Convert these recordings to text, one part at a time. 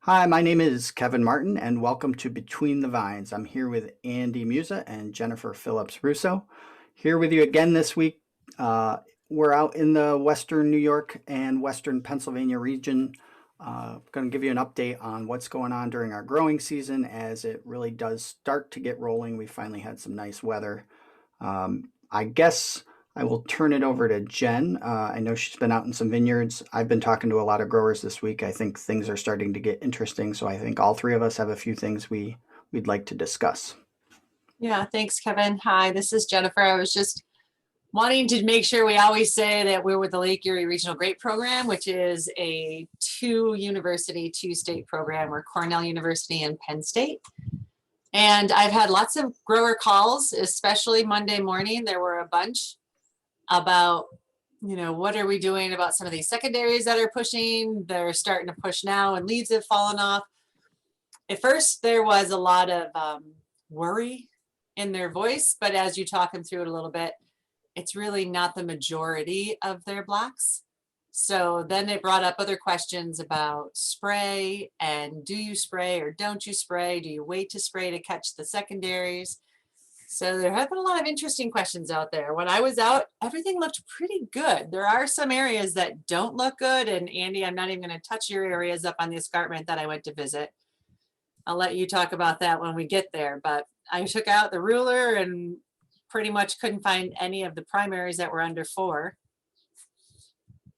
Hi, my name is Kevin Martin, and welcome to Between the Vines. I'm here with Andy Musa and Jennifer Phillips Russo. Here with you again this week. Uh, we're out in the Western New York and Western Pennsylvania region. Going to give you an update on what's going on during our growing season as it really does start to get rolling. We finally had some nice weather. I guess I will turn it over to Jen. I know she's been out in some vineyards. I've been talking to a lot of growers this week. I think things are starting to get interesting. So I think all three of us have a few things we'd like to discuss. Yeah, thanks, Kevin. Hi, this is Jennifer. I was just wanting to make sure we always say that we're with the Lake Erie Regional Grape Program, which is a two-state program. We're Cornell University and Penn State. And I've had lots of grower calls, especially Monday morning. There were a bunch about, what are we doing about some of these secondaries that are pushing? They're starting to push now and leaves have fallen off. At first, there was a lot of worry in their voice, but as you talk them through it a little bit, it's really not the majority of their blocks. So then they brought up other questions about spray and do you spray or don't you spray? Do you wait to spray to catch the secondaries? So there have been a lot of interesting questions out there. When I was out, everything looked pretty good. There are some areas that don't look good. And Andy, I'm not even going to touch your areas up on the escarpment that I went to visit. I'll let you talk about that when we get there. But I took out the ruler and pretty much couldn't find any of the primaries that were under 4.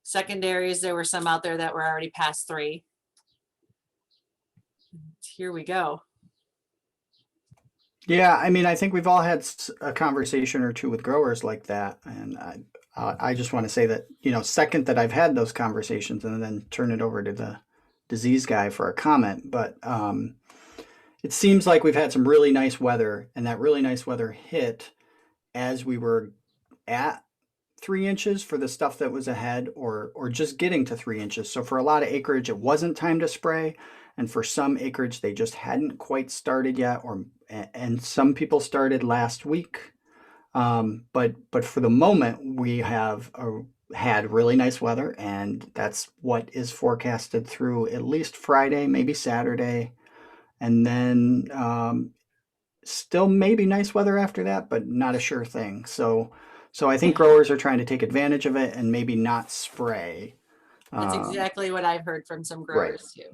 Secondaries, there were some out there that were already past 3. Here we go. Yeah, I mean, I think we've all had a conversation or two with growers like that, and I just want to say that second that I've had those conversations, and then turn it over to the disease guy for a comment. But it seems like we've had some really nice weather, and that really nice weather hit as we were at 3 inches for the stuff that was ahead, or just getting to 3 inches. So for a lot of acreage, it wasn't time to spray, and for some acreage, they just hadn't quite started yet, and some people started last week. But for the moment, we have had really nice weather, and that's what is forecasted through at least Friday, maybe Saturday, and then still maybe nice weather after that, but not a sure thing. So I think growers are trying to take advantage of it and maybe not spray. That's exactly what I've heard from some Right. growers too.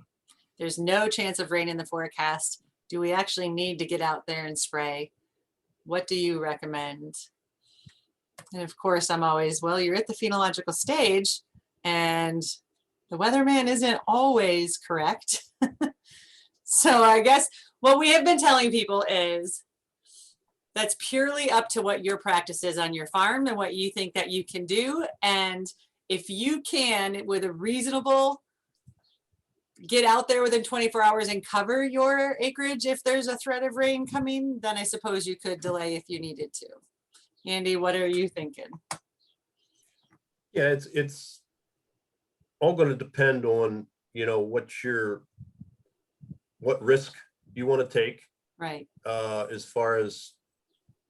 There's no chance of rain in the forecast. Do we actually need to get out there and spray? What do you recommend? And of course, I'm always, well, you're at the phenological stage and the weatherman isn't always correct. So I guess what we have been telling people is that's purely up to what your practice is on your farm and what you think that you can do. And if you can, with a reasonable, get out there within 24 hours and cover your acreage if there's a threat of rain coming, then I suppose you could delay if you needed to. Andy, what are you thinking? Yeah, it's all going to depend on, what risk you want to take, Right. as far as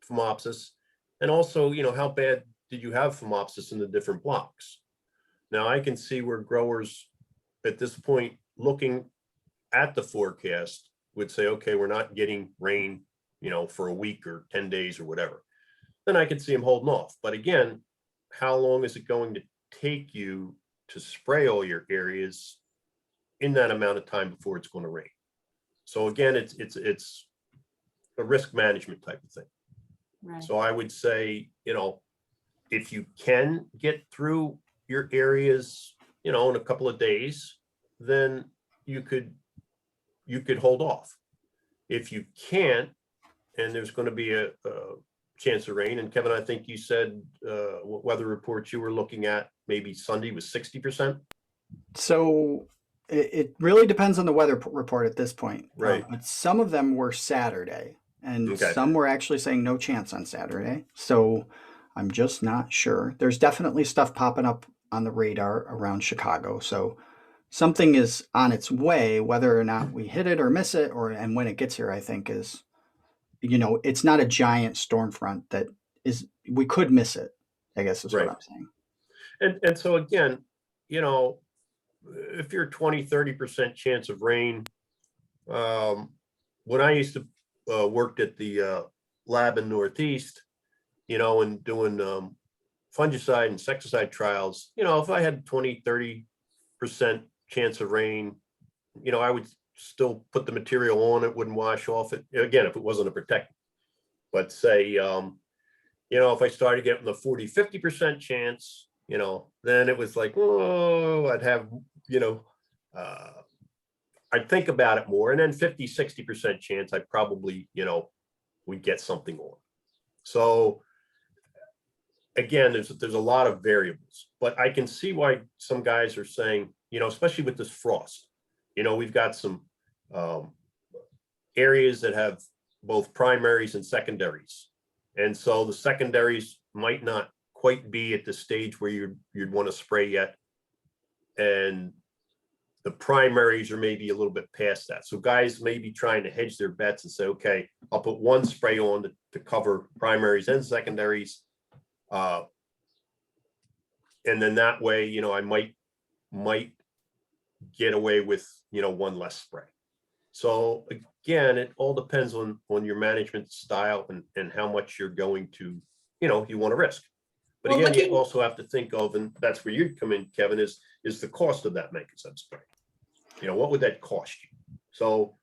phomopsis, and also, how bad did you have phomopsis in the different blocks? Now, I can see where growers at this point, looking at the forecast, would say, okay, we're not getting rain, for a week or 10 days or whatever. Then I could see them holding off. But again, how long is it going to take you to spray all your areas in that amount of time before it's going to rain? So again, it's a risk management type of thing. Right. So I would say, if you can get through your areas, in a couple of days, then you could hold off. If you can't, and there's going to be a chance of rain, and Kevin, I think you said what weather reports you were looking at, maybe Sunday was 60%. So it really depends on the weather report at this point. Right. But some of them were Saturday, and Okay. some were actually saying no chance on Saturday. So I'm just not sure. There's definitely stuff popping up on the radar around Chicago. So something is on its way. Whether or not we hit it or miss it, and when it gets here, I think is, it's not a giant storm front that is, we could miss it, I guess is Right. what I'm saying. And so again, if you're 20-30% chance of rain, when I used to worked at the lab in Northeast, and doing fungicide and insecticide trials, if I had 20-30% chance of rain, I would still put the material on, it wouldn't wash off it, again, if it wasn't a protectant. But say, if I started getting the 40-50% chance, then it was like, oh, I'd have, I'd think about it more. And then 50-60% chance I probably, would get something on. So again, there's a lot of variables, but I can see why some guys are saying, especially with this frost, we've got some areas that have both primaries and secondaries. And so the secondaries might not quite be at the stage where you'd want to spray yet. And the primaries are maybe a little bit past that. So guys may be trying to hedge their bets and say, okay, I'll put one spray on to cover primaries and secondaries. And then that way, I might get away with, one less spray. So again, it all depends on your management style and how much you're going to, you want to risk. But Well, again, you also have to think of, and that's where you come in, Kevin, is the cost of that mancozeb spray. What would that cost you? So,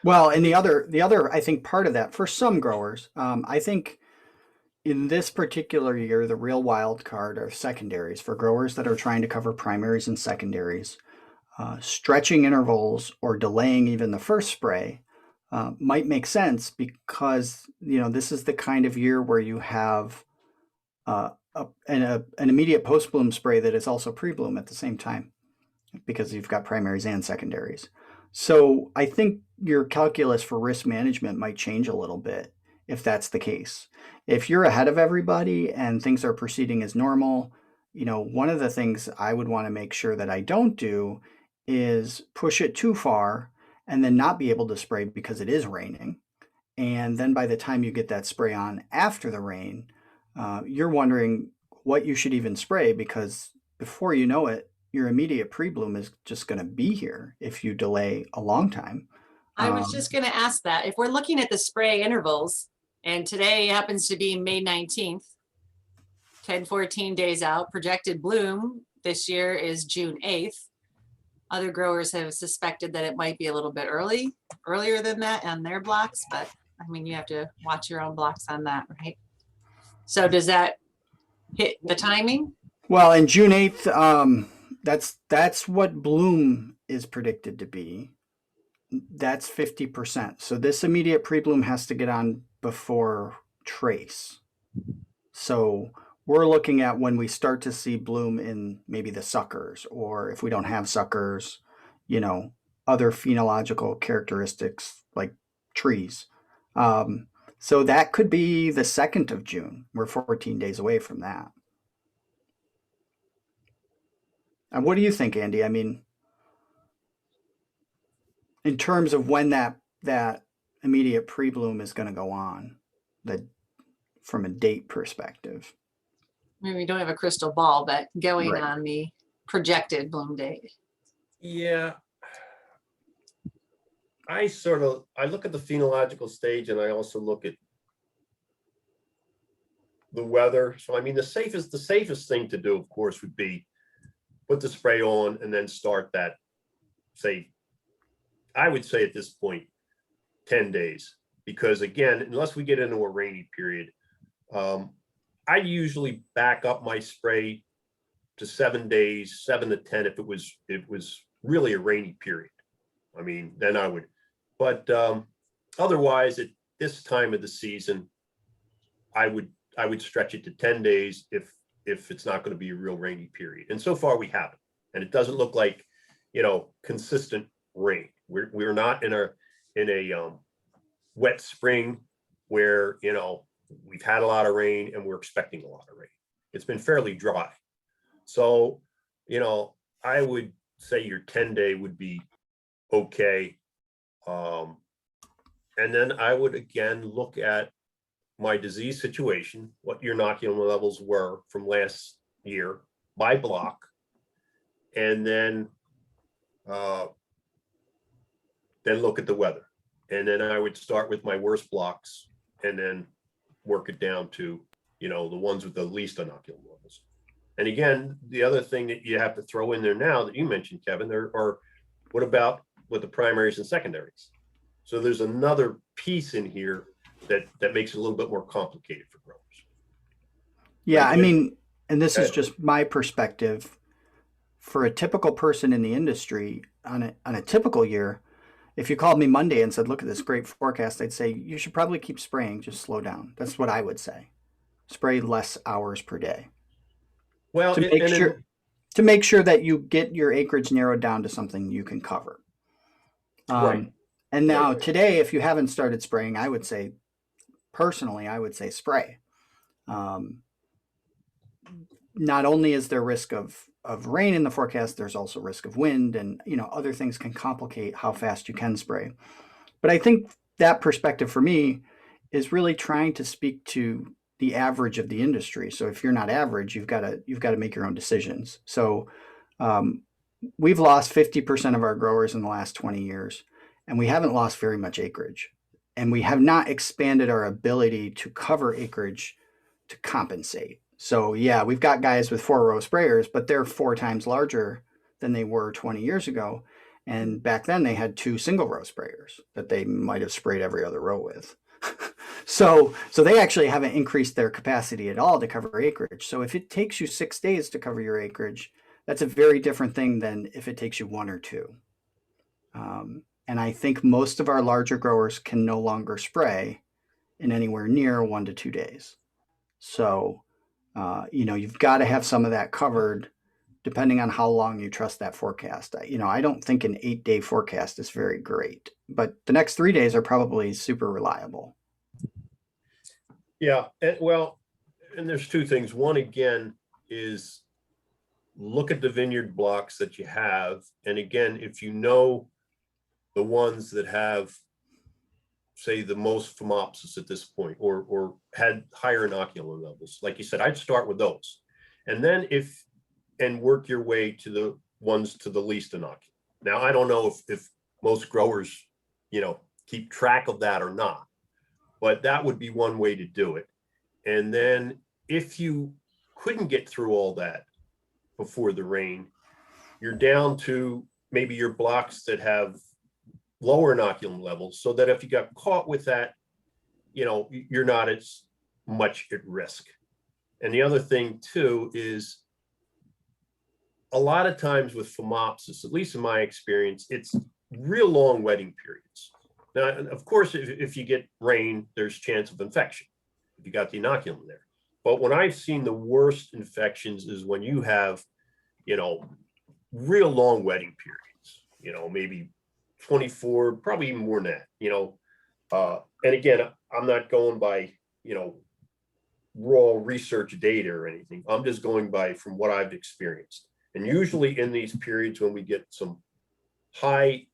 Well, and the other, I think part of that for some growers, I think in this particular year, the real wild card are secondaries for growers that are trying to cover primaries and secondaries. Stretching intervals or delaying even the first spray might make sense because this is the kind of year where you have an immediate post bloom spray that is also pre bloom at the same time because you've got primaries and secondaries. So I think your calculus for risk management might change a little bit if that's the case. If you're ahead of everybody and things are proceeding as normal, one of the things I would want to make sure that I don't do is push it too far and then not be able to spray because it is raining. And then by the time you get that spray on after the rain, you're wondering what you should even spray because before you know it, your immediate pre-bloom is just going to be here if you delay a long time. I was just going to ask that. If we're looking at the spray intervals, and today happens to be May 19th, 14 days out, projected bloom this year is June 8th. Other growers have suspected that it might be a little bit earlier than that on their blocks, but I mean, you have to watch your own blocks on that, right? So does that hit the timing? Well, in June 8th, that's what bloom is predicted to be. That's 50%. So this immediate pre-bloom has to get on before trace. So we're looking at when we start to see bloom in maybe the suckers, or if we don't have suckers, other phenological characteristics like trees. So that could be the 2nd of June. We're 14 days away from that. And what do you think, Andy? I mean, in terms of when that immediate pre-bloom is going to go on, from a date perspective. Maybe we don't have a crystal ball, but going Right. on the projected bloom date. yeah, I look at the phenological stage and I also look at the weather. So, I mean, the safest thing to do, of course, would be put the spray on and then start that, I would say at this point, 10 days. Because again, unless we get into a rainy period, I usually back up my spray to 7 days, 7 to 10 if it was really a rainy period. I mean, then I would, but otherwise at this time of the season, I would stretch it to 10 days if it's not going to be a real rainy period. And so far we haven't, and it doesn't look like, consistent rain. We're not in a wet spring where, we've had a lot of rain and we're expecting a lot of rain. It's been fairly dry. So, I would say your 10-day would be okay. And then I would again look at my disease situation, what your inoculum levels were from last year, by block, and then look at the weather. And then I would start with my worst blocks and then work it down to, the ones with the least inoculum levels. And again, the other thing that you have to throw in there now that you mentioned, Kevin, there are, what about with the primaries and secondaries? So there's another piece in here that makes it a little bit more complicated for growers. Yeah, I Again, mean, and this is just my perspective. For a typical person in the industry on a typical year, if you called me Monday and said, look at this great forecast, I'd say you should probably keep spraying, just slow down. That's what I would say. Spray less hours per day. well, To make sure that you get your acreage narrowed down to something you can cover. Right. And now Right. today, if you haven't started spraying, I would say, personally, I would say spray. Not only is there risk of rain in the forecast, there's also risk of wind, and other things can complicate how fast you can spray. But I think that perspective for me is really trying to speak to the average of the industry. So if you're not average, you've got to make your own decisions. So we've lost 50% of our growers in the last 20 years, and we haven't lost very much acreage. And we have not expanded our ability to cover acreage to compensate. So yeah, we've got guys with 4-row sprayers, but they're 4 times larger than they were 20 years ago. And back then they had 2 single-row sprayers that they might have sprayed every other row with. So they actually haven't increased their capacity at all to cover acreage. So if it takes you 6 days to cover your acreage, that's a very different thing than if it takes you 1 or 2. And I think most of our larger growers can no longer spray in anywhere near 1 to 2 days. So, you've got to have some of that covered depending on how long you trust that forecast. I don't think an 8-day forecast is very great, but the next 3 days are probably super reliable. Yeah, and there's 2 things. One, again, is look at the vineyard blocks that you have. And again, if you know the ones that have, say, the most phomopsis at this point, or had higher inoculum levels, like you said, I'd start with those. And then and work your way to the ones to the least inoculum. Now, I don't know if most growers, keep track of that or not, but that would be one way to do it. And then if you couldn't get through all that before the rain, you're down to maybe your blocks that have lower inoculum levels, so that if you got caught with that, you're not as much at risk. And the other thing too is, a lot of times with phomopsis, at least in my experience, it's real long wetting periods. Now, of course, if you get rain, there's chance of infection if you got the inoculum there. But when I've seen the worst infections is when you have, real long wetting periods, maybe 24, probably even more than that, and again, I'm not going by, raw research data or anything. I'm just going by from what I've experienced. And usually in these periods when we get some high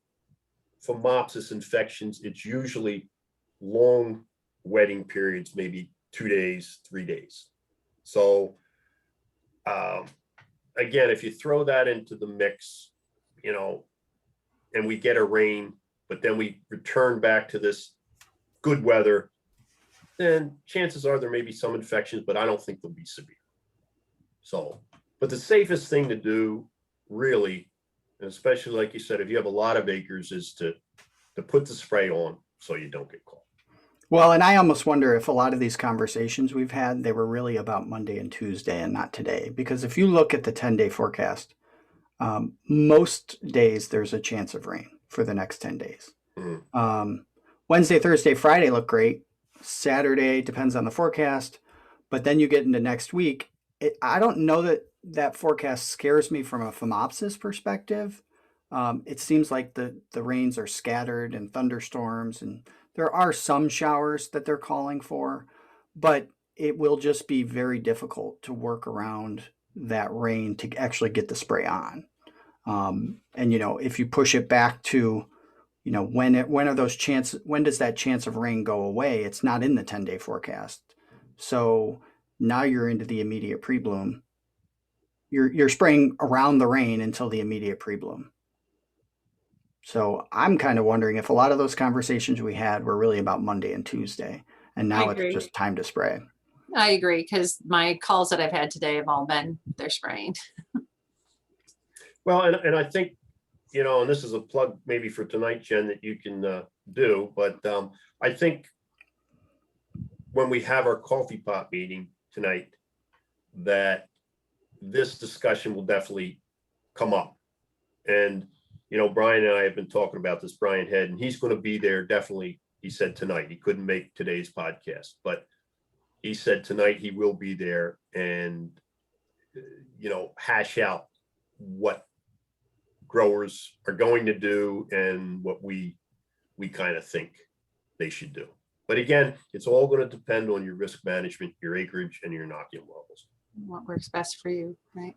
phomopsis infections, it's usually long wetting periods, maybe 2 days, 3 days. So again, if you throw that into the mix, and we get a rain, but then we return back to this good weather, then chances are there may be some infections, but I don't think they'll be severe. So, but the safest thing to do, really, and especially like you said, if you have a lot of acres, is to put the spray on so you don't get caught. Well, and I almost wonder if a lot of these conversations we've had, they were really about Monday and Tuesday and not today. Because if you look at the 10-day forecast, most days there's a chance of rain for the next 10 days. Mm-hmm. Wednesday, Thursday, Friday look great. Saturday depends on the forecast. But then you get into next week. I don't know that forecast scares me from a phomopsis perspective. It seems like the rains are scattered and thunderstorms, and there are some showers that they're calling for, but it will just be very difficult to work around that rain to actually get the spray on. And if you push it back to, when does that chance of rain go away? It's not in the 10-day forecast. So now you're into the immediate pre-bloom. you're spraying around the rain until the immediate pre-bloom. So I'm kind of wondering if a lot of those conversations we had were really about Monday and Tuesday, and I now it's agree. just time to spray. I agree, because my calls that I've had today have all been, they're spraying. Well, and I think, you know, and this is a plug maybe for tonight, Jen, that you can do, but I think when we have our coffee pot meeting tonight, that this discussion will definitely come up. And, you know, Brian and I have been talking about this, Brian Head, and he's going to be there definitely. He said tonight, he couldn't make today's podcast, but he said tonight he will be there and, you know, hash out what growers are going to do and what we kind of think they should do. But again, it's all going to depend on your risk management, your acreage, and your inoculum levels. What works best for you, right?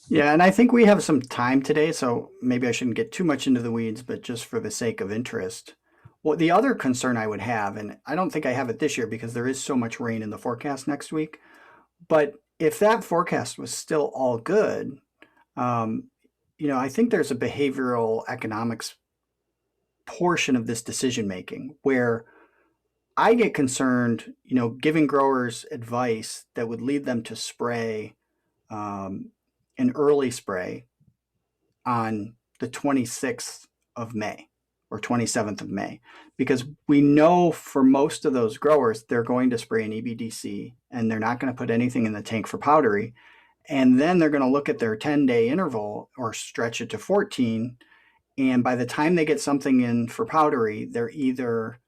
Yeah, and I think we have some time today, so maybe I shouldn't get too much into the weeds, but just for the sake of interest. Well, the other concern I would have, and I don't think I have it this year because there is so much rain in the forecast next week, but if that forecast was still all good, um, you know, I think there's a behavioral economics portion of this decision making where I get concerned, you know, giving growers advice that would lead them to spray um, an early spray on the 26th of May or 27th of May, because we know for most of those growers, they're going to spray an EBDC and they're not going to put anything in the tank for powdery. And then they're going to look at their 10-day interval or stretch it to 14. And by the time they get something in for powdery, they're either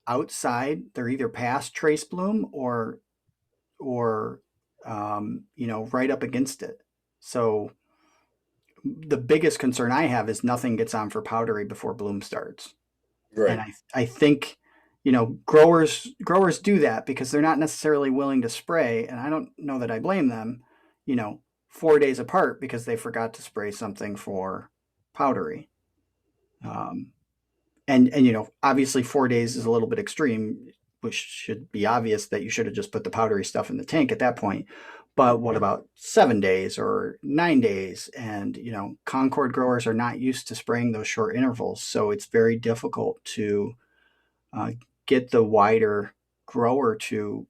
outside, they're either past trace bloom or you know, right up against it. So the biggest concern I have is nothing gets on for powdery before bloom starts. And I think, you know, growers do that because they're not necessarily willing to spray. And I don't know that I blame them, you know, 4 days apart because they forgot to spray something for powdery. And you know, obviously 4 days is a little bit extreme, which should be obvious that you should have just put the powdery stuff in the tank at that point. But what about 7 days or 9 days? And you know, Concord growers are not used to spraying those short intervals, so it's very difficult to get the wider grower to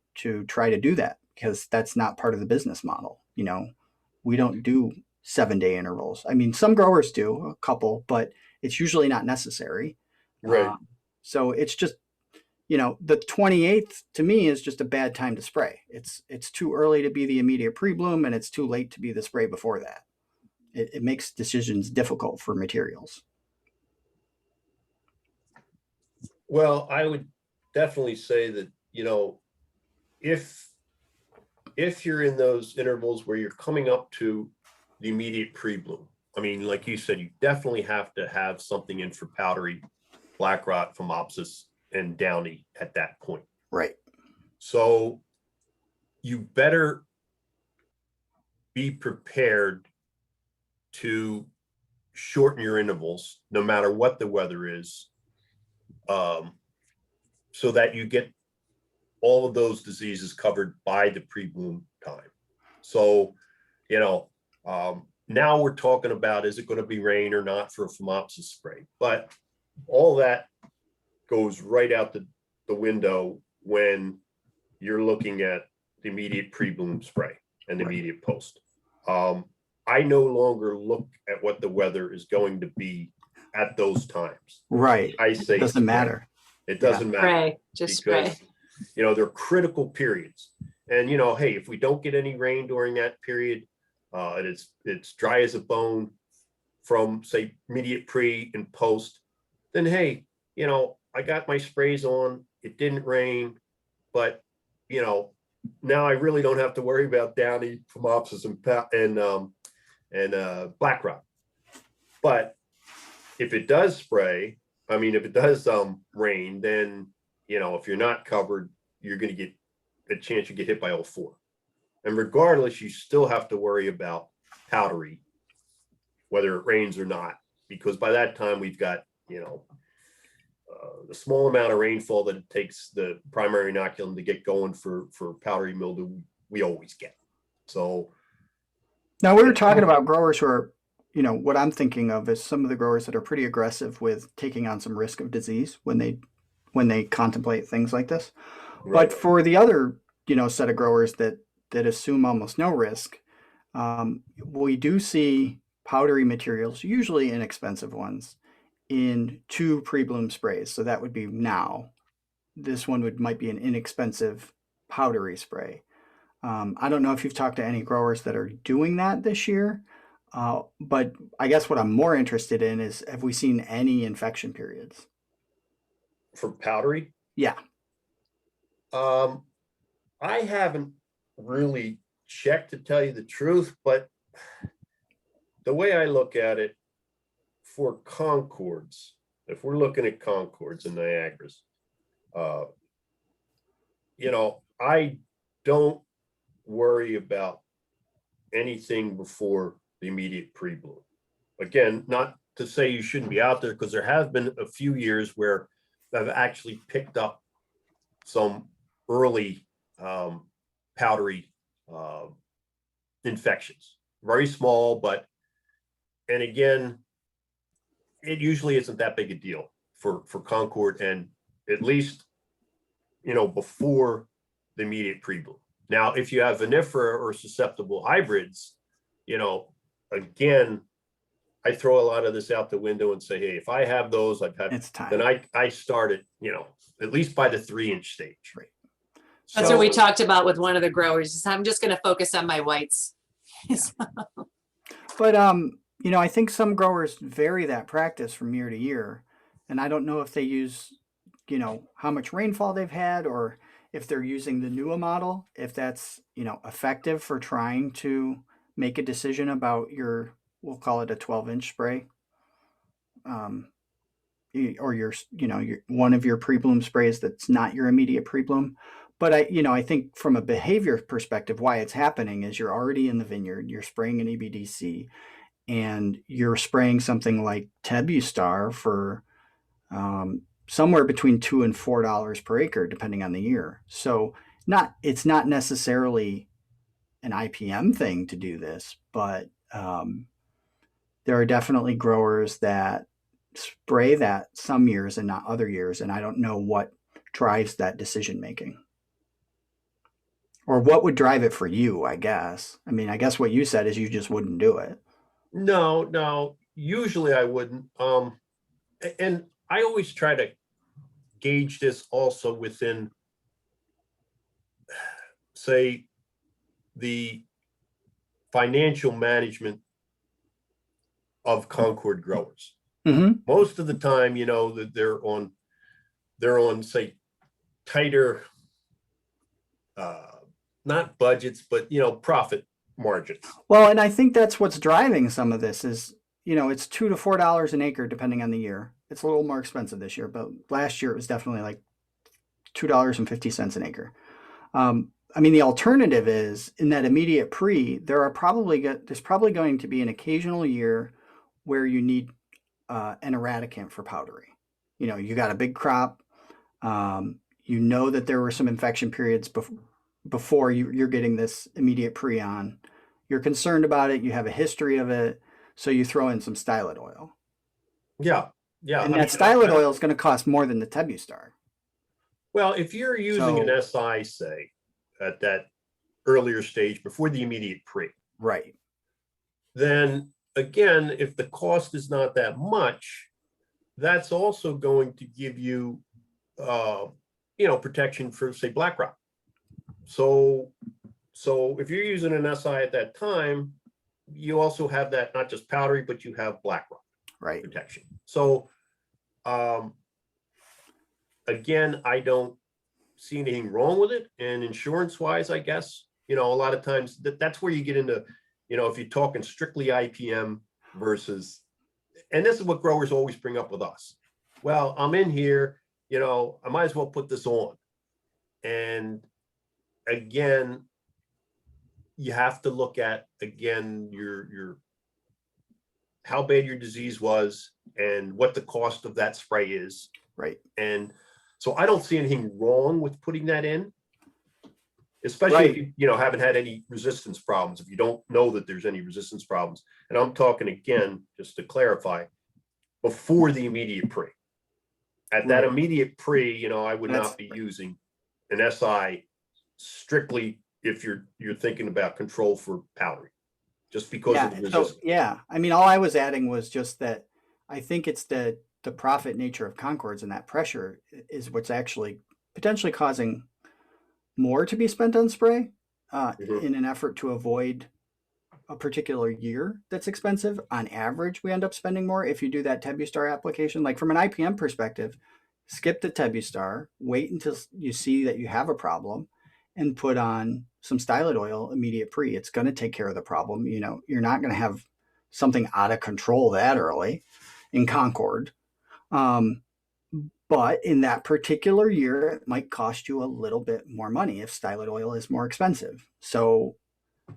try to do that because that's not part of the business model. You know, we don't do 7-day intervals. I mean, some growers do, a couple, but it's usually not necessary. Right. So it's just, you know, the 28th to me is just a bad time to spray. It's too early to be the immediate pre-bloom and it's too late to be the spray before that. It makes decisions difficult for materials. Well, I would definitely say that, you know, if you're in those intervals where you're coming up to the immediate pre-bloom, I mean, like you said, you definitely have to have something in for powdery, black rot, phomopsis, and downy at that point. Right. So you better be prepared to shorten your intervals, no matter what the weather is, so that you get all of those diseases covered by the pre-bloom time. So, you know, now we're talking about, is it going to be rain or not for a phomopsis spray? But all that goes right out the window when you're looking at the immediate pre-bloom spray and the immediate post. I no longer look at what the weather is going to be at those times. Right. I say it doesn't matter. It doesn't matter. Spray, just because, spray. you know, they're critical periods. And, you know, hey, if we don't get any rain during that period, and it's dry as a bone from, say, immediate pre and post, then, hey, you know, I got my sprays on, it didn't rain, but, you know, now I really don't have to worry about downy, phomopsis, and black rot. But if it does spray, I mean, if it does rain, then, you know, if you're not covered, you're going to get a chance you get hit by all four. And regardless, you still have to worry about powdery, whether it rains or not, because by that time we've got, you know, the small amount of rainfall that it takes the primary inoculum to get going for powdery mildew, we always get. So Now we were talking about growers who are, what I'm thinking of is some of the growers that are pretty aggressive with taking on some risk of disease when they contemplate things like this. But Right. for the other, set of growers that assume almost no risk, we do see powdery materials, usually inexpensive ones, in 2 pre-bloom sprays. So that would be now. This one might be an inexpensive powdery spray. I don't know if you've talked to any growers that are doing that this year, but I guess what I'm more interested in is, have we seen any infection periods? For powdery, Yeah. um, I haven't really checked to tell you the truth, but the way I look at it, for Concords, if we're looking at Concords and Niagaras, uh, I don't worry about anything before the immediate pre-bloom. Again, not to say you shouldn't be out there, because there have been a few years where I've actually picked up some early powdery infections. Very small, but, and again, it usually isn't that big a deal for Concord, and at least, before the immediate pre-bloom. Now, if you have vinifera or susceptible hybrids, again, I throw a lot of this out the window and say, hey, if I have those, It's time. then I start it, at least by the 3-inch stage. Right. That's what we talked about with one of the growers, is I'm just going to focus on my whites. But I think some growers vary that practice from year to year, and I don't know if they use, how much rainfall they've had, or if they're using the NUA model, if that's, effective for trying to make a decision about we'll call it a 12-inch spray, or your one of your pre-bloom sprays that's not your immediate pre-bloom. But I think from a behavior perspective, why it's happening is you're already in the vineyard, you're spraying an EBDC, and you're spraying something like Tebustar for somewhere between $2 and $4 per acre, depending on the year. So it's not necessarily an IPM thing to do this, but there are definitely growers that spray that some years and not other years, and I don't know what drives that decision making. Or what would drive it for you, I guess. I mean, I guess what you said is you just wouldn't do it. No, usually I wouldn't. And I always try to gauge this also within, say, the financial management of Concord growers. Mm-hmm. Most of the time, that they're on, say, tighter, not budgets, but, profit margins. Well, and I think that's what's driving some of this is, it's $2 to $4 an acre, depending on the year. It's a little more expensive this year, but last year it was definitely like $2.50 an acre. I mean, the alternative is in that immediate pre, there's probably going to be an occasional year where you need an eradicant for powdery. You got a big crop. That there were some infection periods before you're getting this immediate pre on. You're concerned about it. You have a history of it. So you throw in some stylet oil. Yeah. And that stylet oil is going to cost more than the Tebustar. Well, if you're using an SI, say, at that earlier stage before the immediate pre, right, then again, if the cost is not that much, that's also going to give you, protection for, say, black rot. So if you're using an SI at that time, you also have that, not just powdery, but you have black rot protection. So again, I don't see anything wrong with it. And insurance wise, I guess, a lot of times that's where you get into, if you're talking strictly IPM versus, and this is what growers always bring up with us. Well, I'm in here, I might as well put this on. And again, you have to look at, again, your how bad your disease was and what the cost of that spray is. Right. And so I don't see anything wrong with putting that in. especially if Right. you know, haven't had any resistance problems, if you don't know that there's any resistance problems. And I'm talking again, just to clarify, before the immediate pre. At that Right. immediate pre, you know, I would That's not be using an SI strictly if you're thinking about control for powdery, just because of the So resistance. yeah, I mean, all I was adding was just that I think it's the profit nature of Concords, and that pressure is what's actually potentially causing more to be spent on spray Mhm. in an effort to avoid a particular year that's expensive. On average, we end up spending more if you do that Tebustar application. Like from an IPM perspective, skip the Tebustar, wait until you see that you have a problem, and put on some stylet oil immediate pre. It's going to take care of the problem. You know, you're not going to have something out of control that early in Concord. Um, but in that particular year, it might cost you a little bit more money if stylet oil is more expensive. So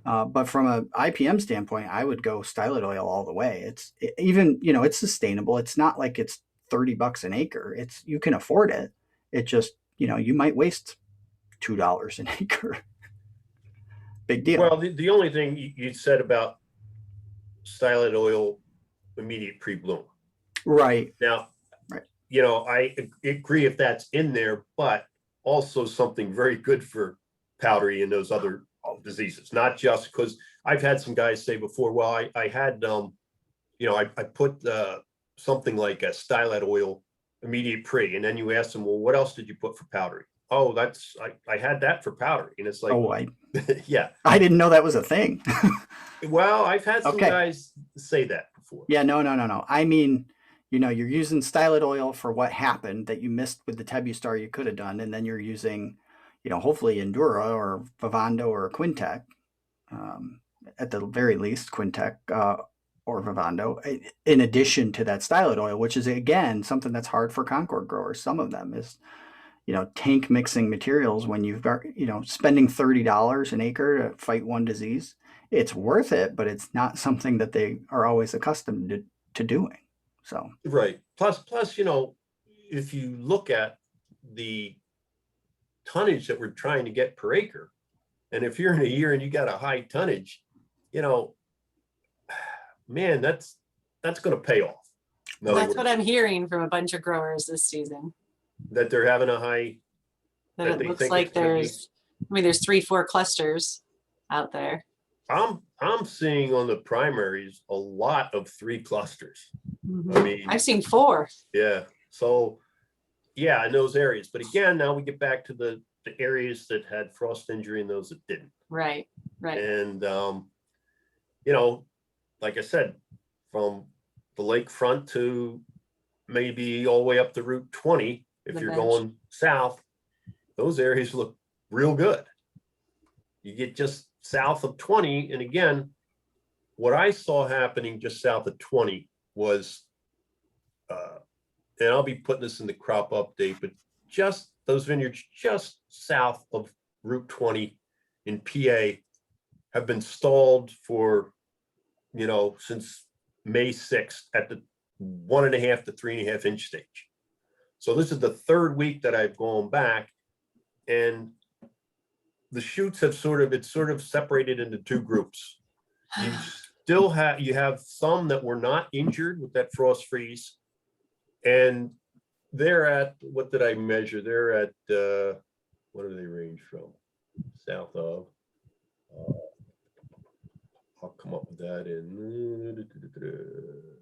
but from a IPM standpoint, I would go stylet oil all the way. Even, you know, it's sustainable. It's not like it's $30 an acre. It's, you can afford it. It just, you know, you might waste $2 an acre. Big deal. Well, the only thing you said about stylet oil immediate pre-bloom. Right. Now, Right. you know, I agree if that's in there, but also something very good for powdery and those other diseases, not just because I've had some guys say before, well, I had, you know, I put something like a stylet oil immediate pre, and then you ask them, well, what else did you put for powdery? Oh, that's, I had that for powdery. And it's like, Oh, yeah, I didn't know that was a thing. well, I've had some Okay. guys say that before. Yeah, no. I mean, you know, you're using stylet oil for what happened that you missed with the Tebustar you could have done, and then you're using, you know, hopefully Endura or Vivando or Quintec, at the very least, Quintec or Vivando, in addition to that stylet oil, which is again something that's hard for Concord growers. Some of them is, you know, tank mixing materials when you've got, you know, spending $30 an acre to fight one disease. It's worth it, but it's not something that they are always accustomed to doing. So Right. Plus, you know, if you look at the tonnage that we're trying to get per acre, and if you're in a year and you got a high tonnage, you know, man, that's going to pay off. In other That's what words, I'm hearing from a bunch of growers this season. that they're having a high, That that it they looks think like it's gonna be. there's 3-4 clusters out there. I'm seeing on the primaries a lot of 3 clusters. I Mhm. mean, I've seen 4. yeah. So yeah, in those areas. But again, now we get back to the areas that had frost injury and those that didn't. Right. And you know, like I said, from the lakefront to maybe all the way up to Route 20, if The you're bench. going south, those areas look real good. You get just south of 20, and again, what I saw happening just south of 20 was, and I'll be putting this in the crop update, but just those vineyards just south of Route 20 in PA have been stalled for, you know, since May 6th at the 1.5 to 3.5 inch stage. So this is the 3rd week that I've gone back, and the shoots have it's sort of separated into 2 groups. You have some that were not injured with that frost freeze, and they're at, what did I measure? They're at, what do they range from? South of, I'll come up with that in.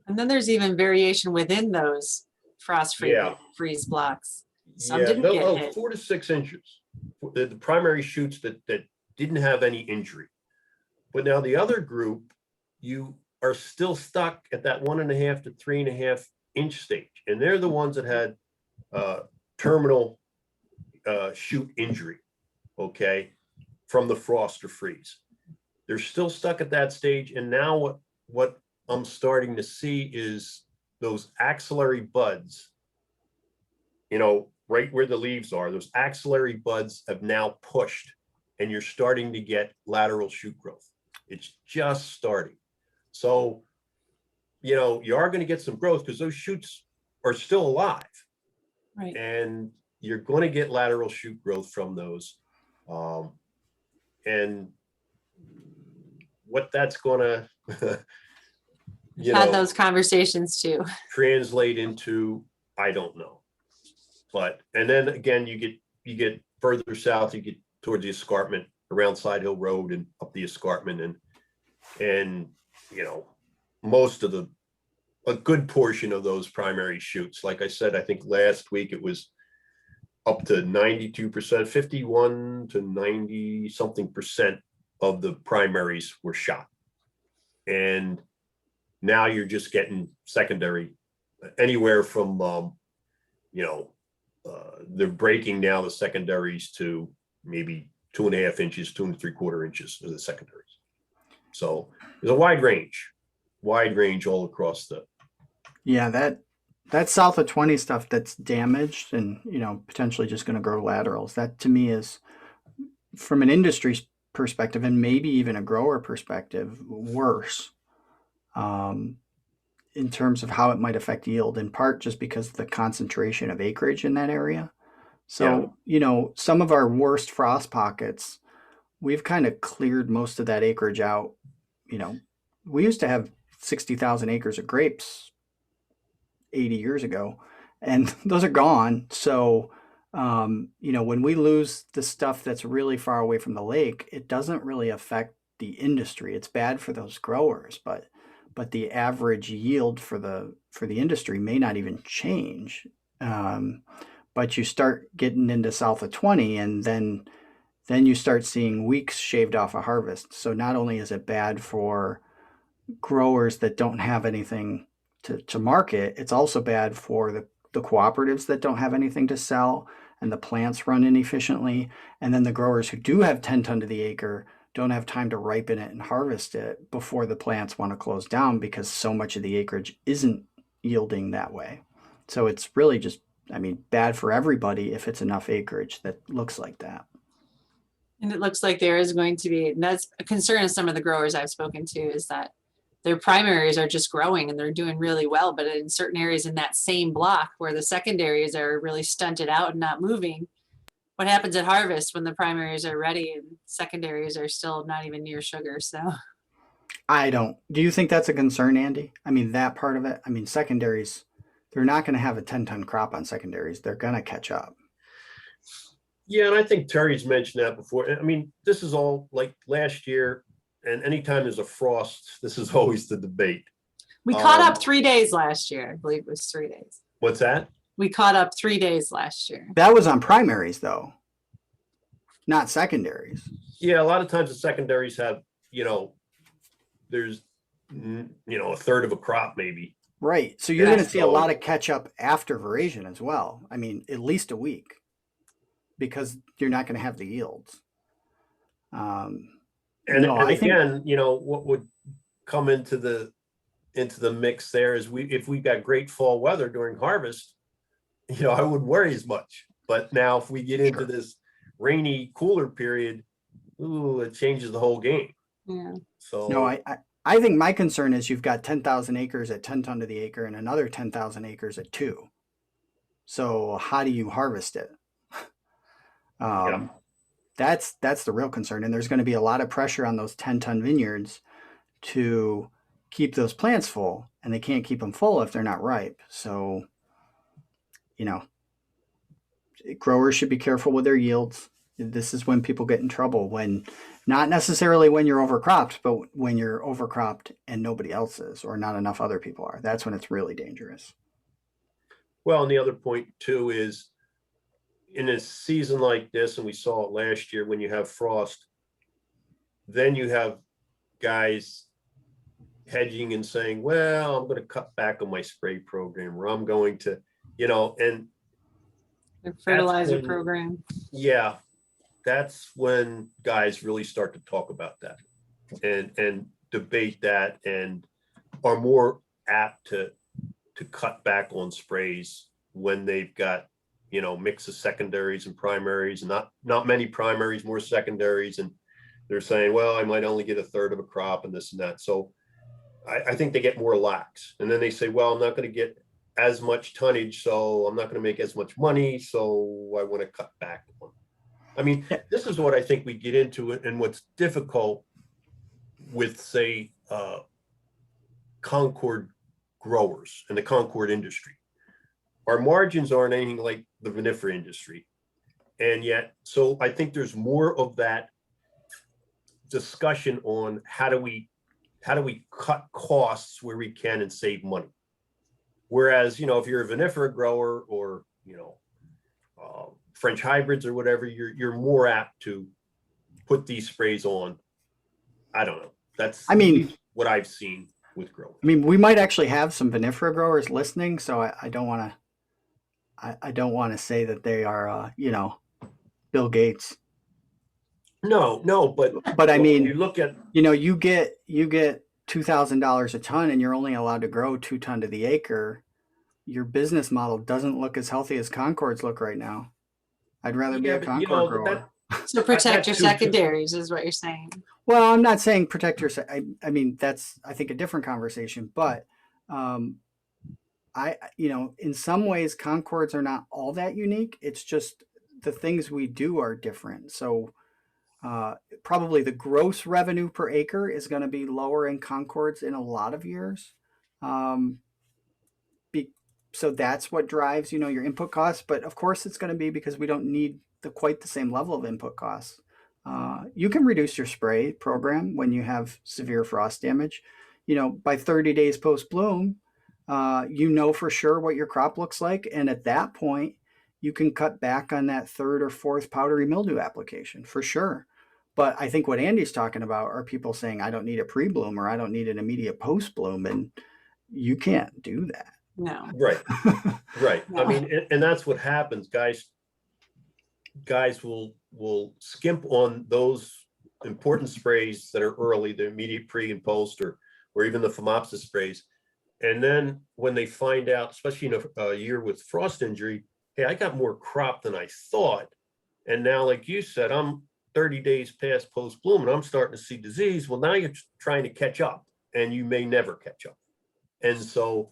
And then there's even variation within those frost Yeah. freeze blocks. Some Yeah, didn't get hit. 4 to 6 inches. The primary shoots that didn't have any injury. But now the other group, you are still stuck at that 1.5 to 3.5 inch stage. And they're the ones that had terminal shoot injury, okay, from the frost or freeze. They're still stuck at that stage. And now what I'm starting to see is those axillary buds, you know, right where the leaves are, those axillary buds have now pushed, and you're starting to get lateral shoot growth. It's just starting. So, you know, you are going to get some growth because those shoots are still alive. Right. And you're going to get lateral shoot growth from those. and what that's gonna, Had those conversations too. translate into, I don't know. But, and then again, you get further south, you get towards the escarpment around Side Hill Road and up the escarpment, and most of a good portion of those primary shoots, like I said, I think last week it was up to 92%, 51 to 90 something percent of the primaries were shot. And now you're just getting secondary anywhere from, they're breaking now the secondaries to maybe 2.5 inches, 2 3/4 inches of the secondaries. So there's a wide range all across the. Yeah, that south of 20 stuff that's damaged and, potentially just going to grow laterals. That to me is, from an industry perspective and maybe even a grower perspective, worse in terms of how it might affect yield, in part just because of the concentration of acreage in that area. So, some of our worst frost pockets, we've kind of cleared most of that acreage out. We used to have 60,000 acres of grapes 80 years ago, and those are gone. So, when we lose the stuff that's really far away from the lake, it doesn't really affect the industry. It's bad for those growers, but the average yield for the industry may not even change. But you start getting into south of 20, and then you start seeing weeks shaved off a harvest. So not only is it bad for growers that don't have anything to market, it's also bad for the cooperatives that don't have anything to sell, and the plants run inefficiently. And then the growers who do have 10 ton to the acre don't have time to ripen it and harvest it before the plants want to close down, because so much of the acreage isn't yielding that way. So it's really just, bad for everybody if it's enough acreage that looks like that. And it looks like there is going to be, and that's a concern of some of the growers I've spoken to, is that their primaries are just growing and they're doing really well. But in certain areas in that same block where the secondaries are really stunted out and not moving, what happens at harvest when the primaries are ready and secondaries are still not even near sugar? So do you think that's a concern, Andy? That part of it, secondaries, they're not going to have a 10 ton crop on secondaries. They're going to catch up. Yeah, and I think Terry's mentioned that before. This is all like last year, and anytime there's a frost, this is always the debate. we caught up 3 days last year. I believe it was 3 days. What's that? We caught up 3 days last year. That was on primaries, though, not secondaries. Yeah, a lot of times the secondaries have, there's, a third of a crop maybe. Right. So you're going to see a lot of catch up after veraison as well. At least a week, because you're not going to have the yields. And again, what would come into the mix there is if we got great fall weather during harvest, I wouldn't worry as much. But now if we get into this rainy, cooler period, it changes the whole game. Yeah. So no, I think my concern is you've got 10,000 acres at 10 ton to the acre and another 10,000 acres at 2. So how do you harvest it? That's the real concern. And there's going to be a lot of pressure on those 10 ton vineyards to keep those plants full, and they can't keep them full if they're not ripe. So, growers should be careful with their yields. This is when people get in trouble, when not necessarily when you're overcropped, but when you're overcropped and nobody else is, or not enough other people are. That's when it's really dangerous. Well, and the other point too is, in a season like this, and we saw it last year, when you have frost, then you have guys hedging and saying, well, I'm going to cut back on my spray program, or I'm going to, and The fertilizer program. Yeah, that's when guys really start to talk about that and debate that, and are more apt to cut back on sprays when they've got, mix of secondaries and primaries, and not many primaries, more secondaries. And they're saying, well, I might only get a third of a crop and this and that. So I think they get more lax, and then they say, well, I'm not going to get as much tonnage, so I'm not going to make as much money, so I want to cut back on. I mean, this is what I think we get into and what's difficult with, say, Concord growers and the Concord industry. Our margins aren't anything like the vinifera industry. And yet, so I think there's more of that discussion on how do we cut costs where we can and save money. Whereas, you know, if you're a vinifera grower or, you know, French hybrids or whatever, you're more apt to put these sprays on. I don't know. That's, I mean, what I've seen with growers. I mean, we might actually have some vinifera growers listening, so I don't want to. I don't want to say that they are, you know, Bill Gates. No, But I mean, you look at, you know, you get $2,000 a ton, and you're only allowed to grow 2 ton to the acre. Your business model doesn't look as healthy as Concords look right now. I'd rather be yeah, a but you Concord know, grower. So protect your too- secondaries is what you're saying. Well, I'm not saying protect your. I mean, that's I think a different conversation. But you know, in some ways, Concords are not all that unique. It's just the things we do are different. So probably the gross revenue per acre is going to be lower in Concords in a lot of years. Um, so that's what drives, you know, your input costs. But of course, it's going to be because we don't need quite the same level of input costs. You can reduce your spray program when you have severe frost damage. You know, by 30 days post bloom, you know for sure what your crop looks like, and at that point, you can cut back on that 3rd or 4th powdery mildew application for sure. But I think what Andy's talking about are people saying, I don't need a pre-bloom or I don't need an immediate post-bloom, and you can't do that. No. right. No. I mean, and that's what happens. Guys will skimp on those important sprays that are early, the immediate pre and post, or even the Phomopsis sprays. And then when they find out, especially in a year with frost injury, hey, I got more crop than I thought. And now, like you said, I'm 30 days past post bloom and I'm starting to see disease. Well, now you're trying to catch up and you may never catch up. And so,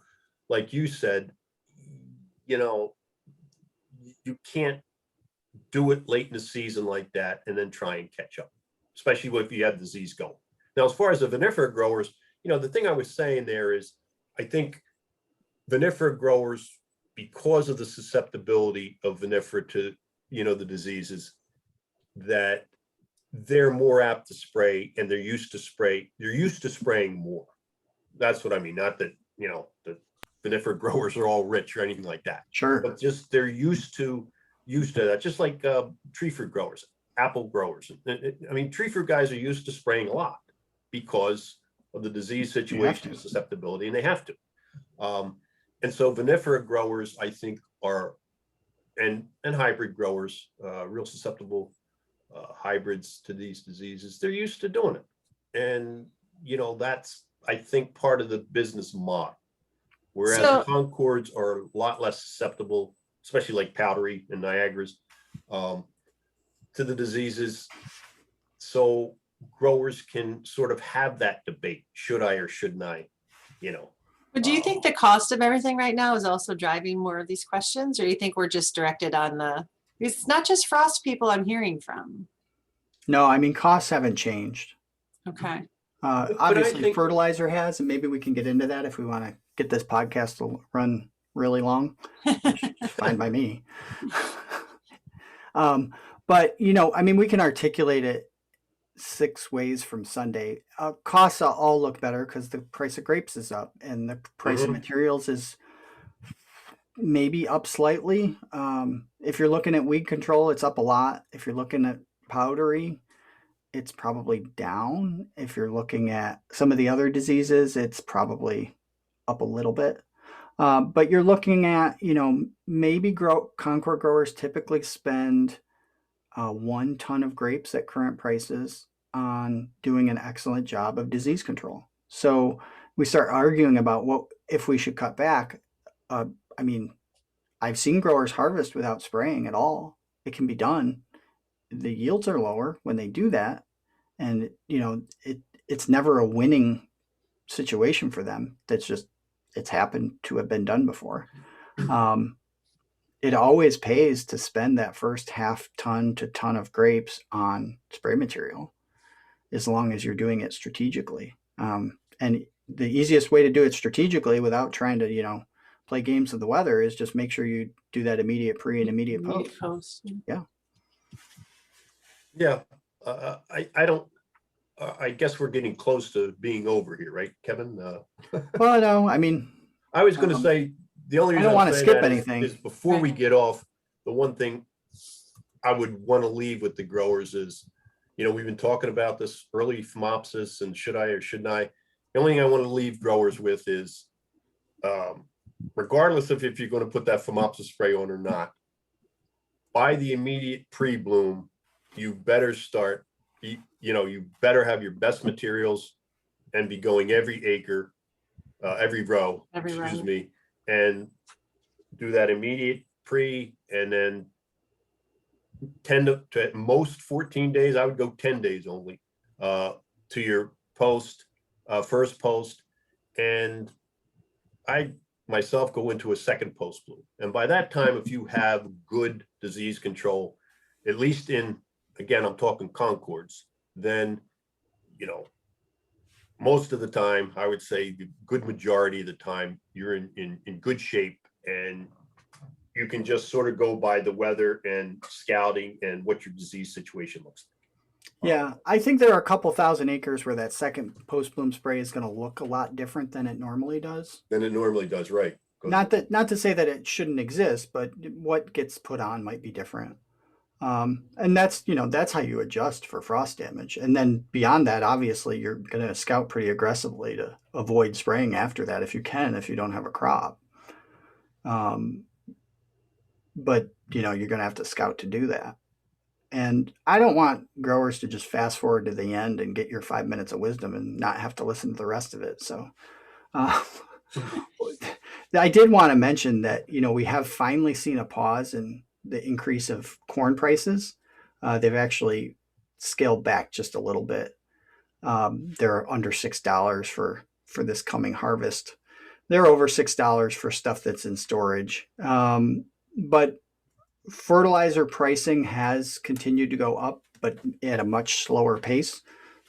like you said, you know, you can't do it late in the season like that and then try and catch up, especially if you have disease going. Now, as far as the vinifera growers, you know, the thing I was saying there is, I think vinifera growers, because of the susceptibility of vinifera to, you know, the diseases, that they're more apt to spray and they're used to spraying more. That's what I mean. Not that, you know, the vinifera growers are all rich or anything like that. Sure. But just they're used to that, just like tree fruit growers, apple growers. I mean, tree fruit guys are used to spraying a lot because of the disease situation, susceptibility, and they have to. And so vinifera growers, I think, are, and hybrid growers, real susceptible hybrids to these diseases, they're used to doing it. And, you know, that's, I think, part of the business model. Whereas Concords are a lot less susceptible, especially like powdery and Niagaras, to the diseases. So growers can sort of have that debate, should I or shouldn't I, you know. But do you think the cost of everything right now is also driving more of these questions, or you think we're just directed on it's not just frost people I'm hearing from? No, I mean, costs haven't changed. Okay. Obviously, fertilizer has, and maybe we can get into that if we want to get this podcast to run really long, which is fine by me. But, you know, I mean, we can articulate it 6 ways from Sunday. Costs all look better because the price of grapes is up and the price of materials is maybe up slightly. If you're looking at weed control, it's up a lot. If you're looking at powdery, it's probably down. If you're looking at some of the other diseases, it's probably up a little bit. But you're looking at, you know, maybe Concord growers typically spend 1 ton of grapes at current prices on doing an excellent job of disease control. So we start arguing about what if we should cut back. I mean, I've seen growers harvest without spraying at all. It can be done. The yields are lower when they do that, and you know it's never a winning situation for them. It's happened to have been done before. it always pays to spend that first half ton to ton of grapes on spray material, as long as you're doing it strategically. And the easiest way to do it strategically without trying to, play games with the weather is just make sure you do that immediate pre and immediate post. Yeah. Yeah, I don't, I guess we're getting close to being over here, right, Kevin? Well, no, I mean, I was gonna say, the only I reason don't I'm want to saying skip that anything. is before we get off, the one thing I would want to leave with the growers is, we've been talking about this early phomopsis and should I or shouldn't I? The only thing I want to leave growers with is, regardless of if you're going to put that phomopsis spray on or not, by the immediate pre-bloom, you better start, you better have your best materials and be going every acre, every row, excuse me, and do that immediate pre, and then 10 to at most 14 days. I would go 10 days only to your post, first post. And I myself go into a second post bloom. And by that time, if you have good disease control, at least again, I'm talking Concords, then, most of the time, I would say the good majority of the time, you're in good shape, and you can just sort of go by the weather and scouting and what your disease situation looks like. Yeah, I think there are a couple thousand acres where that second post bloom spray is going to look a lot different than it normally does. Right? Not to say that it shouldn't exist, but what gets put on might be different. And that's how you adjust for frost damage. And then beyond that, obviously, you're going to scout pretty aggressively to avoid spraying after that if you can, if you don't have a crop. But you're going to have to scout to do that. And I don't want growers to just fast forward to the end and get your 5 minutes of wisdom and not have to listen to the rest of it. So I did want to mention that, we have finally seen a pause in the increase of corn prices. They've actually scaled back just a little bit. They're under $6 for this coming harvest. They're over $6 for stuff that's in storage. But fertilizer pricing has continued to go up, but at a much slower pace.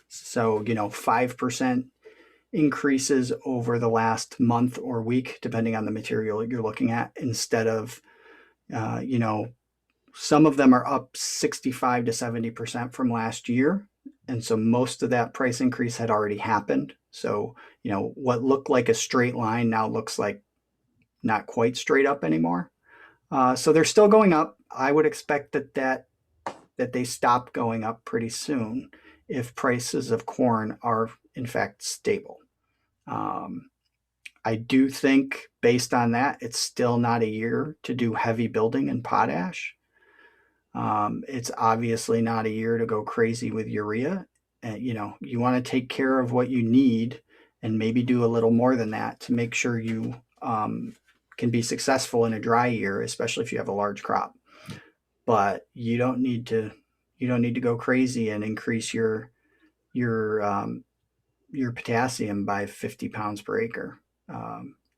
So, 5% increases over the last month or week, depending on the material you're looking at, instead of, some of them are up 65 to 70% from last year. And so most of that price increase had already happened. So, what looked like a straight line now looks like not quite straight up anymore. So they're still going up. I would expect that they stop going up pretty soon if prices of corn are in fact stable. I do think based on that, it's still not a year to do heavy building in potash. It's obviously not a year to go crazy with urea. And, you want to take care of what you need and maybe do a little more than that to make sure you can be successful in a dry year, especially if you have a large crop. But you don't need to go crazy and increase your potassium by 50 pounds per acre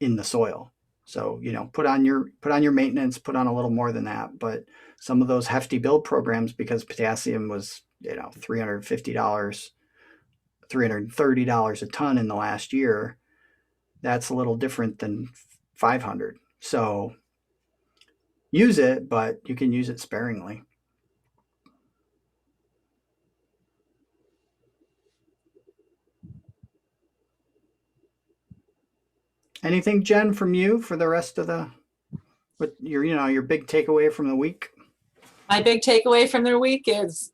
in the soil. So, put on your maintenance, put on a little more than that. But some of those hefty build programs, because potassium was, $350, $330 a ton in the last year, that's a little different than 500. So use it, but you can use it sparingly. Anything, Jen, from you for the rest of what your big takeaway from the week? My big takeaway from the week is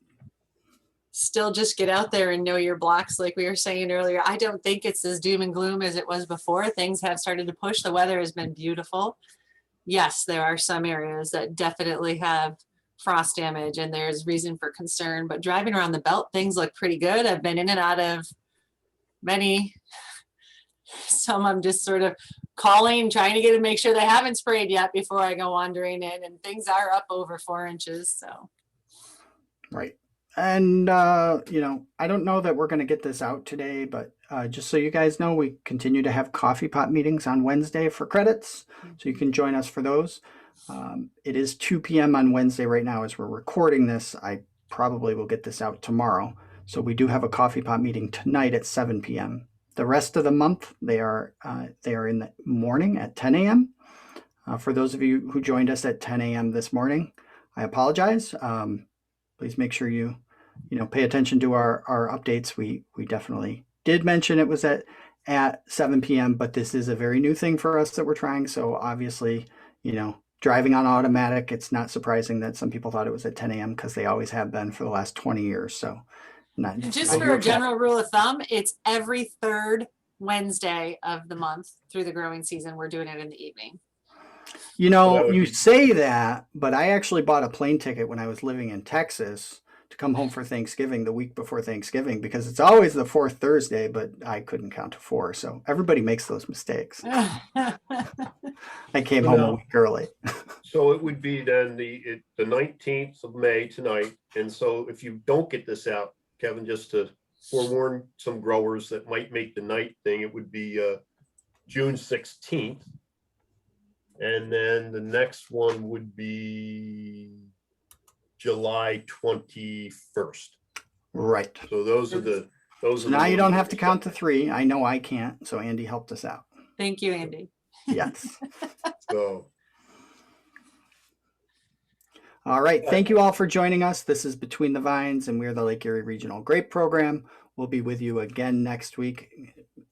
still just get out there and know your blocks. Like we were saying earlier, I don't think it's as doom and gloom as it was before. Things have started to push. The weather has been beautiful. Yes, there are some areas that definitely have frost damage and there's reason for concern, but driving around the belt, things look pretty good. I've been in and out of many. Some I'm just sort of calling, trying to make sure they haven't sprayed yet before I go wandering in, and things are up over 4 inches. So. Right. And, I don't know that we're going to get this out today, but just so you guys know, we continue to have coffee pot meetings on Wednesday for credits. So you can join us for those. It is 2 p.m. on Wednesday right now as we're recording this. I probably will get this out tomorrow. So we do have a coffee pot meeting tonight at 7 p.m. The rest of the month, they are in the morning at 10 a.m. For those of you who joined us at 10 a.m. this morning, I apologize. Please make sure you pay attention to our updates. We definitely did mention it was at 7 p.m., but this is a very new thing for us that we're trying. So obviously, driving on automatic, it's not surprising that some people thought it was at 10 a.m. because they always have been for the last 20 years. So just for a general rule of thumb, it's every third Wednesday of the month through the growing season. We're doing it in the evening. You say that, but I actually bought a plane ticket when I was living in Texas to come home for Thanksgiving the week before Thanksgiving because it's always the fourth Thursday, but I couldn't count to 4. So everybody makes those mistakes. I came home a week early. So it would be then the 19th of May tonight. And so if you don't get this out, Kevin, just to forewarn some growers that might make the night thing, it would be June 16th. And then the next one would be July 21st. Right. So those are now you don't have to count to 3. I know I can't. So Andy helped us out. Thank you, Andy. Yes. So. All right. Thank you all for joining us. This is Between the Vines, and we're the Lake Erie Regional Grape Program. We'll be with you again next week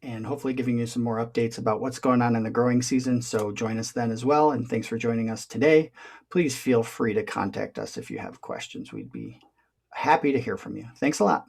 and hopefully giving you some more updates about what's going on in the growing season. So join us then as well. And thanks for joining us today. Please feel free to contact us if you have questions. We'd be happy to hear from you. Thanks a lot.